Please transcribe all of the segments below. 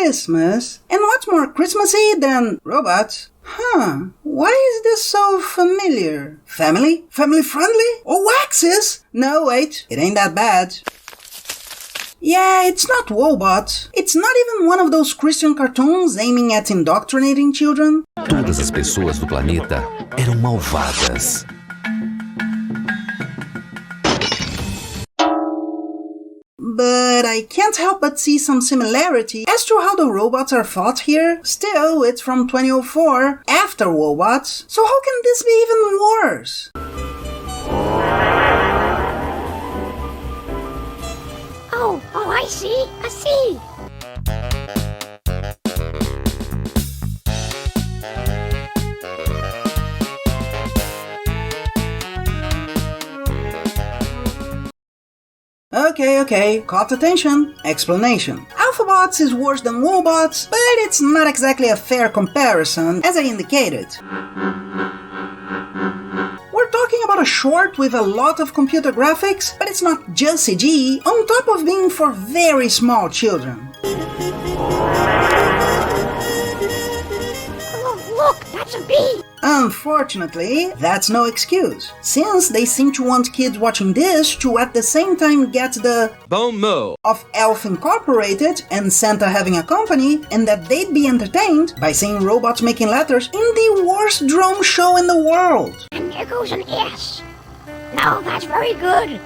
Christmas. And what's more Christmassy than robots? Why is this so familiar? Family? Family friendly? Or waxes? No, wait, it ain't that bad. Yeah, it's not Wobots. It's not even one of those Christian cartoons aiming at indoctrinating children. Todas as pessoas do planeta eram malvadas. But I can't help but see some similarity as to how the robots are fought here. Still, it's from 2004, after Wobots, so how can this be even worse? Oh, I see. Okay, caught attention. Explanation. Alphabots is worse than Wobots, but it's not exactly a fair comparison, as I indicated. We're talking about a short with a lot of computer graphics, but it's not just CG, on top of being for very small children. Oh, look, that's a bee. Unfortunately, that's no excuse, since they seem to want kids watching this to at the same time get the Bon mot of Elf Incorporated and Santa having a company, and that they'd be entertained by seeing robots making letters in the worst drone show in the world. And there goes an S. No, that's very good.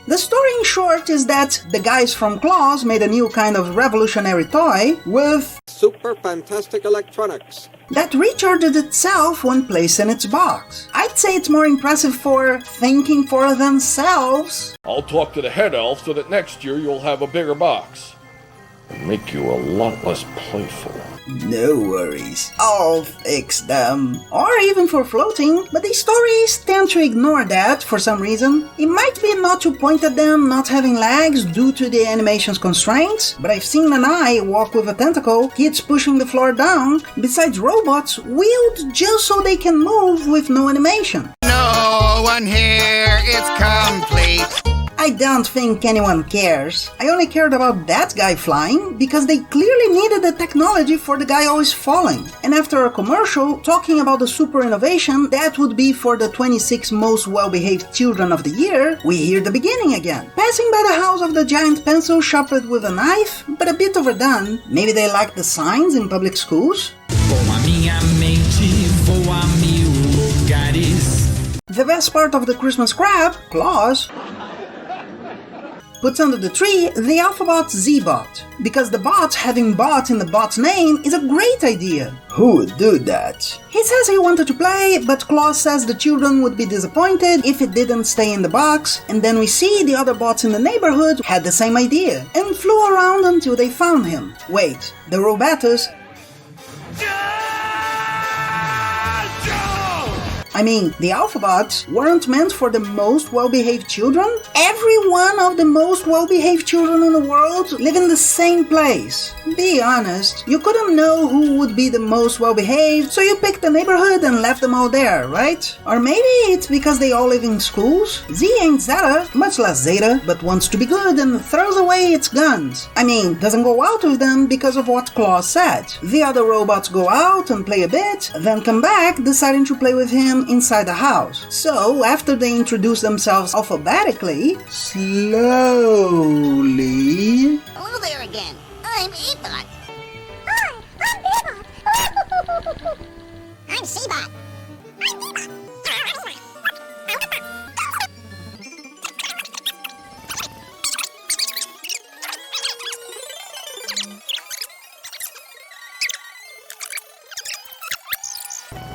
The story in short is that the guys from Claus made a new kind of revolutionary toy with super fantastic electronics that recharged itself when placed in its box. I'd say it's more impressive for thinking for themselves. I'll talk to the head elf so that next year you'll have a bigger box. It'll make you a lot less playful. No worries, I'll fix them. Or even for floating, but these stories tend to ignore that for some reason. It might be not to point at them not having legs due to the animation's constraints, but I've seen an eye walk with a tentacle, kids pushing the floor down, besides robots wheeled just so they can move with no animation. No one here is complete. I don't think anyone cares. I only cared about that guy flying because they clearly needed the technology for the guy always falling. And after a commercial talking about the super innovation that would be for the 26 most well-behaved children of the year, we hear the beginning again. Passing by the house of the giant pencil sharpened with a knife, but a bit overdone. Maybe they like the signs in public schools? The best part of the Christmas crap, Claus, puts under the tree the Alphabot Z-Bot, because the bot having bot in the bot's name is a great idea. Who would do that? He says he wanted to play, but Claus says the children would be disappointed if it didn't stay in the box, and then we see the other bots in the neighborhood had the same idea, and flew around until they found him. Wait, the Robots? I mean, the Alphabots weren't meant for the most well-behaved children? Every one of the most well-behaved children in the world live in the same place. Be honest, you couldn't know who would be the most well-behaved, so you picked the neighborhood and left them all there, right? Or maybe it's because they all live in schools? Z ain't Zeta, much less Zeta, but wants to be good and throws away its guns. I mean, doesn't go out with them because of what Claus said. The other robots go out and play a bit, then come back deciding to play with him inside the house. So, after they introduce themselves alphabetically, slowly... Hello there again. I'm A-Bot. Hi, I'm B-Bot. I'm C-Bot. I'm B-Bot.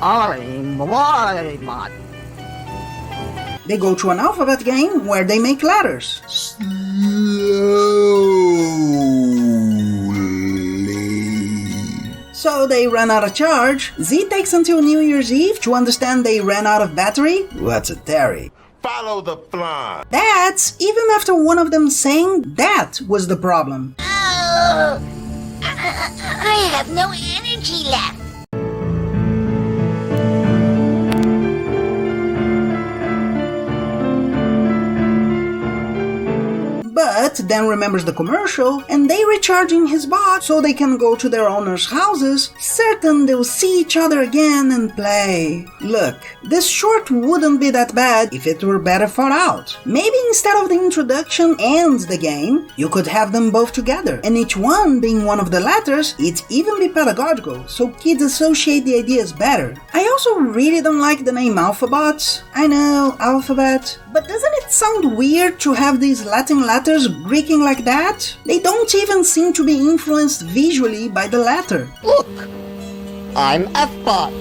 I'm Y-Bot. They go to an alphabet game where they make letters. Slowly. So they run out of charge. Z takes until New Year's Eve to understand they ran out of battery. What's a Terry? Follow the fly. That's even after one of them saying that was the problem. Oh, I have no energy left. But but then remembers the commercial, and they recharging his bot so they can go to their owners' houses, certain they'll see each other again and play. Look, this short wouldn't be that bad if it were better thought out. Maybe instead of the introduction and the game, you could have them both together, and each one being one of the letters, it'd even be pedagogical, so kids associate the ideas better. I also really don't like the name Alphabots. I know, alphabet, but doesn't it sound weird to have these Latin letters Greeking like that? They don't even seem to be influenced visually by the letter. Look, I'm F-Bot.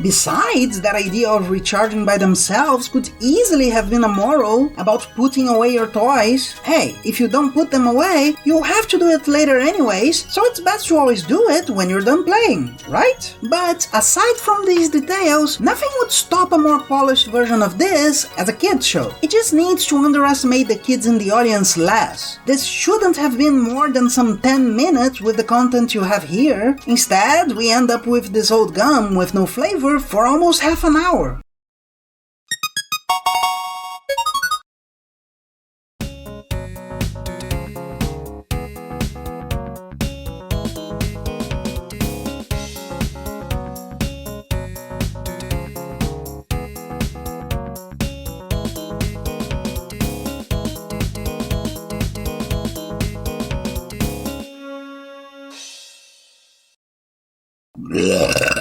Besides, that idea of recharging by themselves could easily have been a moral about putting away your toys. Hey, if you don't put them away, you'll have to do it later anyways, so it's best to always do it when you're done playing, right? But aside from these details, nothing would stop a more polished version of this as a kids show. It just needs to underestimate the kids in the audience less. This shouldn't have been more than some 10 minutes with the content you have here. Instead, we end up with this old gum with no flavor for almost half an hour. Bleh.